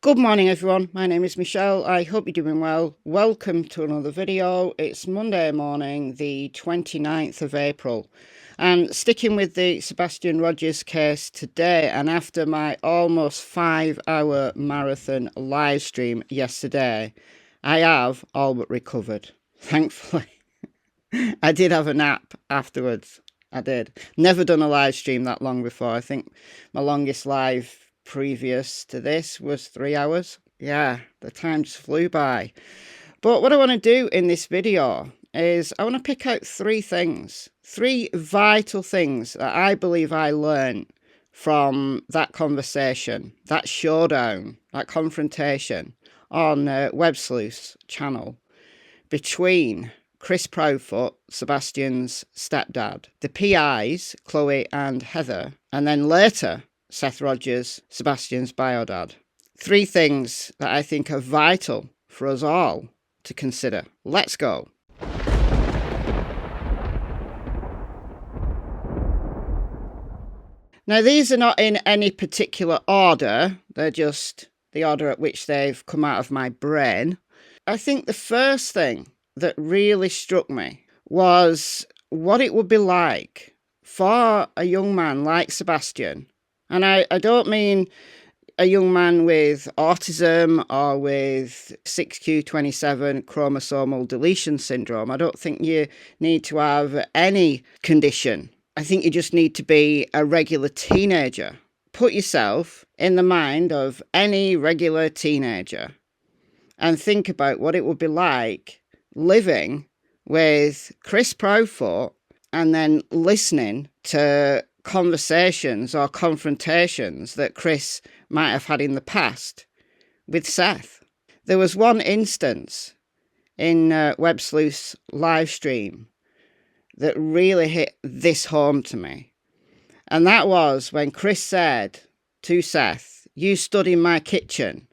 Good morning everyone, my name is Michelle. I hope you're doing well. Welcome to another video. It's Monday morning, the 29th of April. And sticking with the Sebastian Rogers case today, and after my almost 5-hour marathon live stream yesterday, I have all but recovered, thankfully. I did have a nap afterwards. I did. Never done a live stream that long before. I think my longest live previous to this was 3 hours. Yeah, the time just flew by. But what I want to do in this video is I want to pick out three vital things that I believe I learned from that conversation, that showdown, that confrontation on Websleuths channel between Chris Proudfoot, Sebastian's stepdad, the PIs, Chloe and Heather, and then later, Seth Rogers, Sebastian's biodad. Three things that I think are vital for us all to consider. Let's go. Now, these are not in any particular order. They're just the order at which they've come out of my brain. I think the first thing that really struck me was what it would be like for a young man like Sebastian. And I don't mean a young man with autism or with 6q27 chromosomal deletion syndrome. I don't think you need to have any condition. I think you just need to be a regular teenager. Put yourself in the mind of any regular teenager and think about what it would be like living with Chris Proudfoot and then listening to conversations or confrontations that Chris might have had in the past with Seth. There was one instance in Websleuth's live stream that really hit this home to me. And that was when Chris said to Seth, "You stood in my kitchen,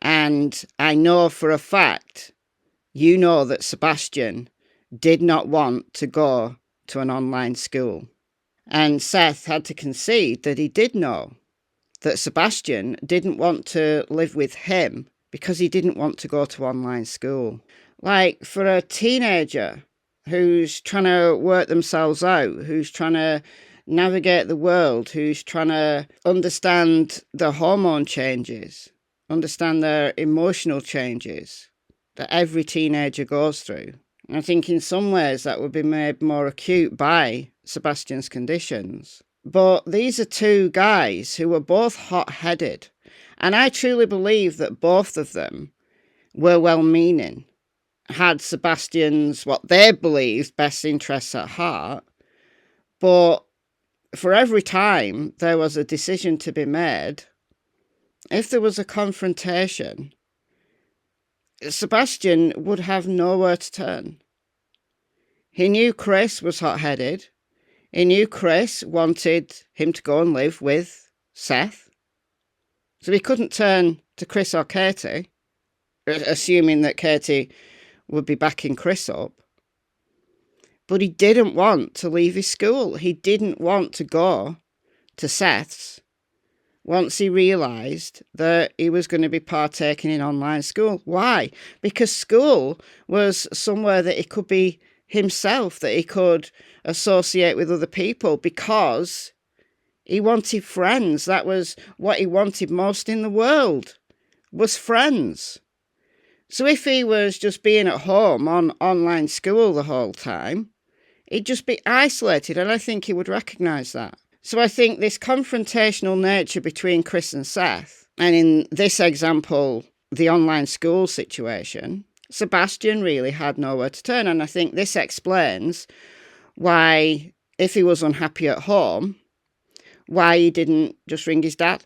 and I know for a fact you know that Sebastian did not want to go to an online school." And Seth had to concede that he did know that Sebastian didn't want to live with him because he didn't want to go to online school. Like, for a teenager who's trying to work themselves out, who's trying to navigate the world, who's trying to understand the hormone changes, understand their emotional changes that every teenager goes through. And I think in some ways that would be made more acute by Sebastian's conditions. But these are two guys who were both hot-headed. And I truly believe that both of them were well-meaning, had Sebastian's, what they believed, best interests at heart. But for every time there was a decision to be made, if there was a confrontation, Sebastian would have nowhere to turn. He knew Chris was hot-headed. He knew Chris wanted him to go and live with Seth. So he couldn't turn to Chris or Katie, assuming that Katie would be backing Chris up. But he didn't want to leave his school. He didn't want to go to Seth's once he realised that he was going to be partaking in online school. Why? Because school was somewhere that he could be himself, that he could associate with other people, because he wanted friends. That was what he wanted most in the world, was friends. So if he was just being at home on online school the whole time, he'd just be isolated, and I think he would recognise that. So I think this confrontational nature between Chris and Seth, and in this example, the online school situation, Sebastian really had nowhere to turn. And I think this explains why, if he was unhappy at home, why he didn't just ring his dad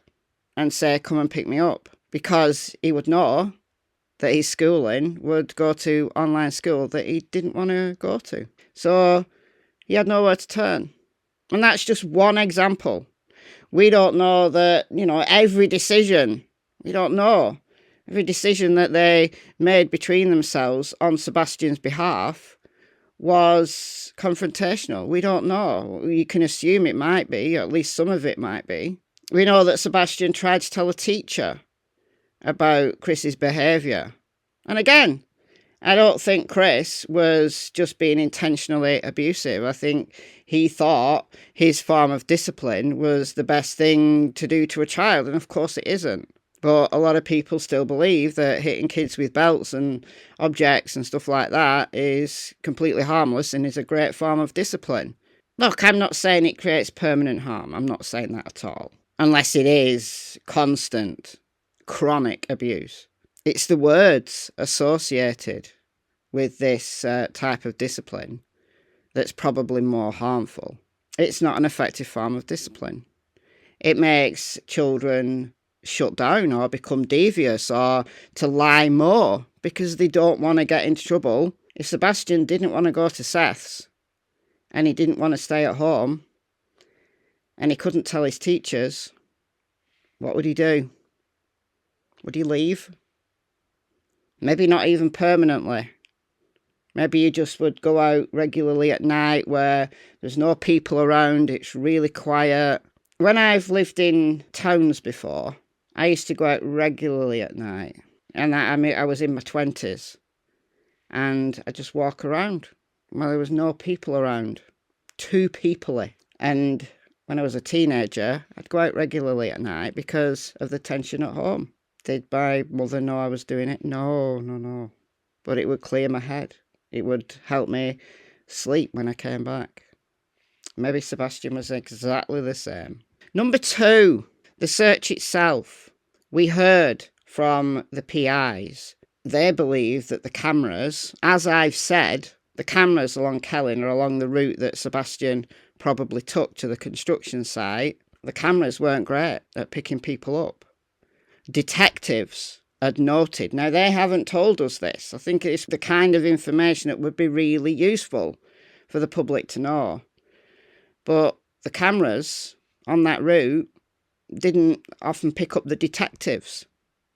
and say, "Come and pick me up," because he would know that his schooling would go to online school that he didn't want to go to. So he had nowhere to turn. And that's just one example. We don't know that, every decision, we don't know. Every decision that they made between themselves on Sebastian's behalf was confrontational. We don't know. You can assume it might be, or at least some of it might be. We know that Sebastian tried to tell a teacher about Chris's behaviour. And again, I don't think Chris was just being intentionally abusive. I think he thought his form of discipline was the best thing to do to a child, and of course it isn't. But a lot of people still believe that hitting kids with belts and objects and stuff like that is completely harmless and is a great form of discipline. Look, I'm not saying it creates permanent harm. I'm not saying that at all. Unless it is constant, chronic abuse. It's the words associated with this type of discipline that's probably more harmful. It's not an effective form of discipline. It makes children shut down or become devious or to lie more because they don't want to get into trouble. If Sebastian didn't want to go to Seth's and he didn't want to stay at home and he couldn't tell his teachers, what would he do? Would he leave? Maybe not even permanently. Maybe you just would go out regularly at night where there's no people around, it's really quiet. When I've lived in towns before, I used to go out regularly at night. And I was in my 20s. And I'd just walk around. Well, there was no people around. Too peoply. And when I was a teenager, I'd go out regularly at night because of the tension at home. Did my mother know I was doing it? No. But it would clear my head. It would help me sleep when I came back. Maybe Sebastian was exactly the same. Number 2, the search itself. We heard from the PIs. They believe that the cameras, as I've said, the cameras along Kelling are along the route that Sebastian probably took to the construction site. The cameras weren't great at picking people up. Detectives had noted. Now, they haven't told us this. I think it's the kind of information that would be really useful for the public to know. But the cameras on that route didn't often pick up the detectives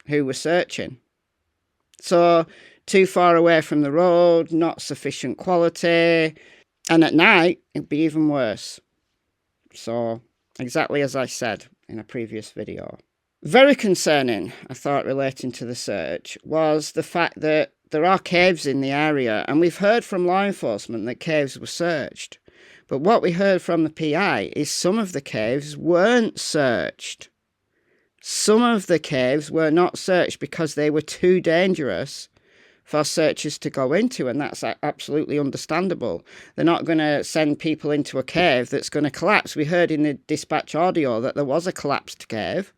who were searching. So, too far away from the road, not sufficient quality, and at night, it'd be even worse. So, exactly as I said in a previous video. Very concerning, I thought, relating to the search, was the fact that there are caves in the area, and we've heard from law enforcement that caves were searched. But what we heard from the PI is some of the caves weren't searched. Some of the caves were not searched because they were too dangerous for searchers to go into, and that's absolutely understandable. They're not going to send people into a cave that's going to collapse. We heard in the dispatch audio that there was a collapsed cave.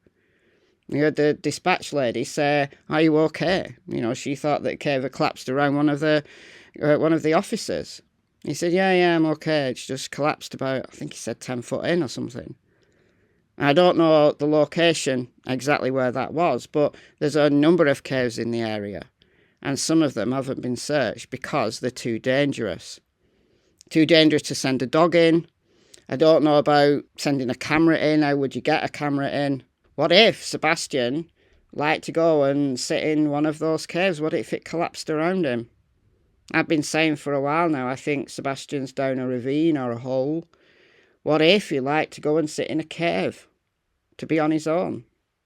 You heard the dispatch lady say, "Are you okay?" You know, she thought that cave had collapsed around one of the officers. He said, yeah, I'm okay. It's just collapsed about, I think he said 10 foot in or something. I don't know the location exactly where that was, but there's a number of caves in the area, and some of them haven't been searched because they're too dangerous. Too dangerous to send a dog in. I don't know about sending a camera in. How would you get a camera in? What if Sebastian liked to go and sit in one of those caves? What if it collapsed around him? I've been saying for a while now, I think Sebastian's down a ravine or a hole. What if he liked to go and sit in a cave, to be on his own,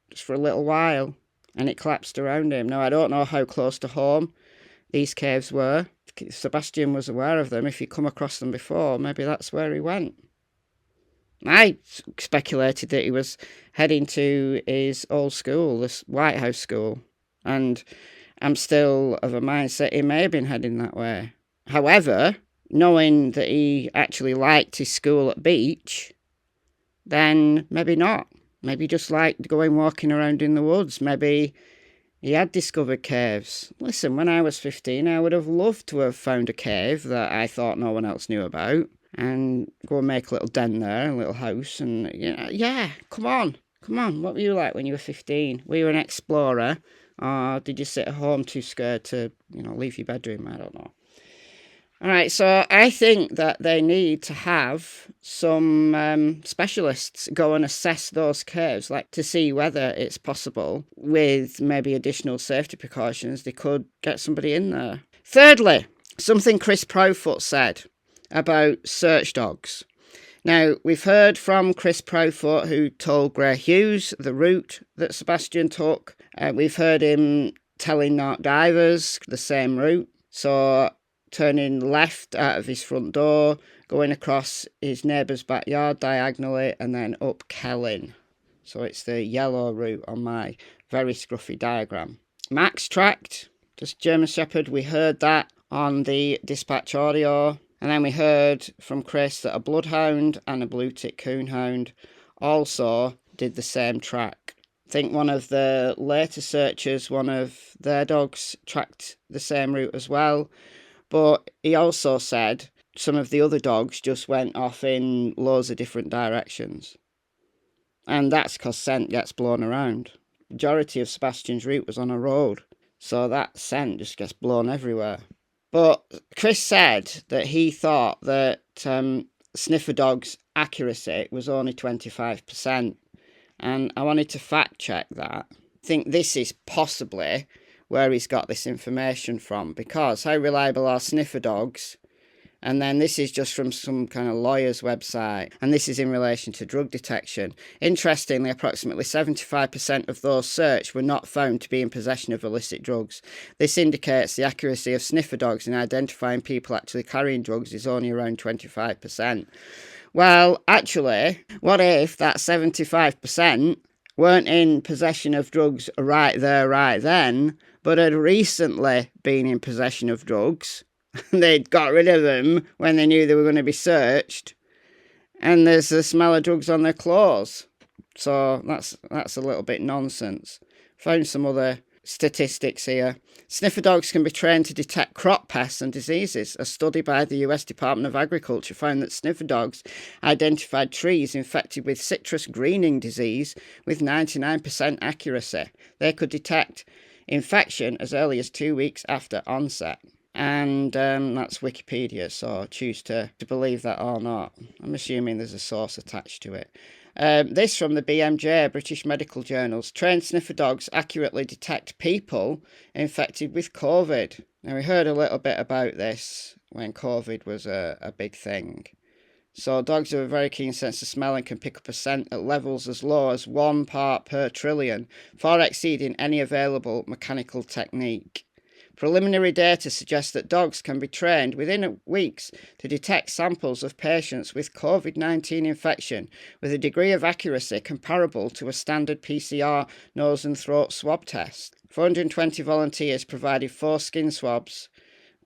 just for a little while, and it collapsed around him? Now, I don't know how close to home these caves were. If Sebastian was aware of them, if he'd come across them before, maybe that's where he went. I speculated that he was heading to his old school, this White House school, and I'm still of a mindset he may have been heading that way. However, knowing that he actually liked his school at Beach, then maybe not. Maybe just liked going walking around in the woods. Maybe he had discovered caves. Listen, when I was 15, I would have loved to have found a cave that I thought no one else knew about and go and make a little den there, a little house. And, yeah, come on. What were you like when you were 15? Were you an explorer? Or did you sit at home too scared to, leave your bedroom? I don't know. All right, so I think that they need to have some specialists go and assess those caves, like to see whether it's possible with maybe additional safety precautions, they could get somebody in there. Thirdly, something Chris Proudfoot said about search dogs. Now, we've heard from Chris Proudfoot, who told Grey Hughes the route that Sebastian took We've heard him telling narc divers the same route. So turning left out of his front door, going across his neighbour's backyard diagonally, and then up Kelling. So it's the yellow route on my very scruffy diagram. Max tracked, just German Shepherd. We heard that on the dispatch audio. And then we heard from Chris that a bloodhound and a blue tick coonhound also did the same track. I think one of the later searchers, one of their dogs tracked the same route as well. But he also said some of the other dogs just went off in loads of different directions. And that's because scent gets blown around. Majority of Sebastian's route was on a road, so that scent just gets blown everywhere. But Chris said that he thought that sniffer dogs' accuracy was only 25%. And I wanted to fact check that. I think this is possibly where he's got this information from, because how reliable are sniffer dogs? And then this is just from some kind of lawyer's website, and this is in relation to drug detection. Interestingly, approximately 75% of those searched were not found to be in possession of illicit drugs. This indicates the accuracy of sniffer dogs in identifying people actually carrying drugs is only around 25%. Well, actually, what if that 75% weren't in possession of drugs right there, right then, but had recently been in possession of drugs? They'd got rid of them when they knew they were going to be searched, and there's the smell of drugs on their claws. So that's a little bit nonsense. Found some other statistics here. Sniffer dogs can be trained to detect crop pests and diseases. A study by the US Department of Agriculture found that sniffer dogs identified trees infected with citrus greening disease with 99% accuracy. They could detect infection as early as 2 weeks after onset. And that's Wikipedia, so choose to believe that or not. I'm assuming there's a source attached to it. This from the BMJ, British Medical Journals. Trained sniffer dogs accurately detect people infected with COVID. Now, we heard a little bit about this when COVID was a big thing. So dogs have a very keen sense of smell and can pick up a scent at levels as low as 1 part per trillion, far exceeding any available mechanical technique. Preliminary data suggests that dogs can be trained within weeks to detect samples of patients with COVID-19 infection with a degree of accuracy comparable to a standard PCR nose and throat swab test. 420 volunteers provided 4 skin swabs.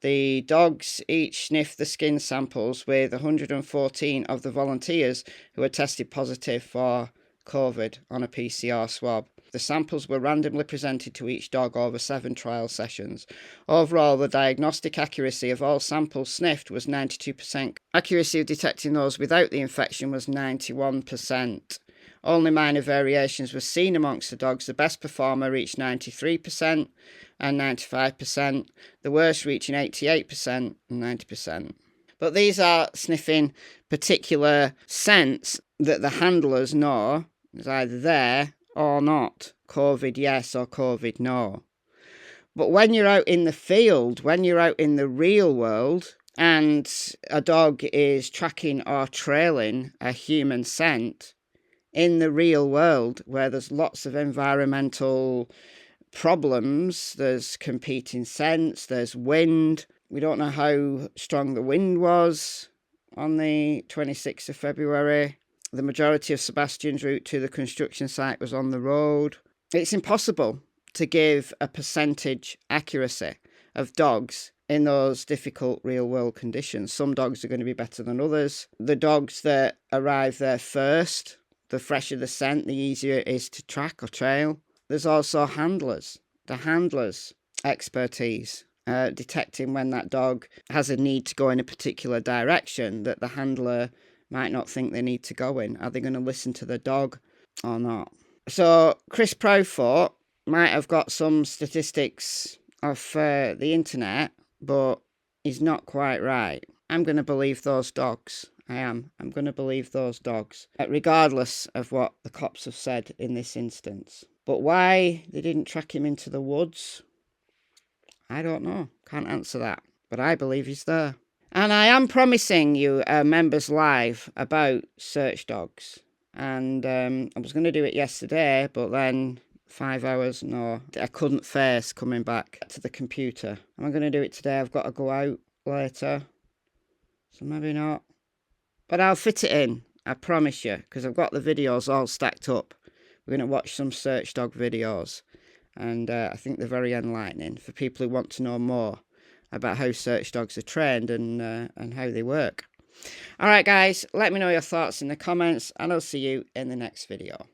The dogs each sniffed the skin samples, with 114 of the volunteers who were tested positive for COVID on a PCR swab. The samples were randomly presented to each dog over 7 trial sessions. Overall, the diagnostic accuracy of all samples sniffed was 92%. Accuracy of detecting those without the infection was 91%. Only minor variations were seen amongst the dogs. The best performer reached 93% and 95%, the worst reaching 88% and 90%. But these are sniffing particular scents that the handlers know is either there or not. COVID yes or COVID no. But when you're out in the field, when you're out in the real world, and a dog is tracking or trailing a human scent, in the real world, where there's lots of environmental problems, there's competing scents, there's wind. We don't know how strong the wind was on the 26th of February. The majority of Sebastian's route to the construction site was on the road. It's impossible to give a percentage accuracy of dogs in those difficult real-world conditions. Some dogs are going to be better than others. The dogs that arrive there first, the fresher the scent, the easier it is to track or trail. There's also handlers. The handlers' expertise, detecting when that dog has a need to go in a particular direction that the handler might not think they need to go in. Are they going to listen to the dog or not? So Chris Proudfoot might have got some statistics off the internet, but he's not quite right. I'm going to believe those dogs. I am. I'm going to believe those dogs, regardless of what the cops have said in this instance. But why they didn't track him into the woods, I don't know. Can't answer that. But I believe he's there. And I am promising you members live about search dogs. And I was going to do it yesterday, but then 5 hours. No, I couldn't face coming back to the computer. Am I going to do it today? I've got to go out later, so maybe not. But I'll fit it in, I promise you, because I've got the videos all stacked up. We're going to watch some search dog videos, and I think they're very enlightening for people who want to know more about how search dogs are trained and how they work. All right, guys, let me know your thoughts in the comments, and I'll see you in the next video.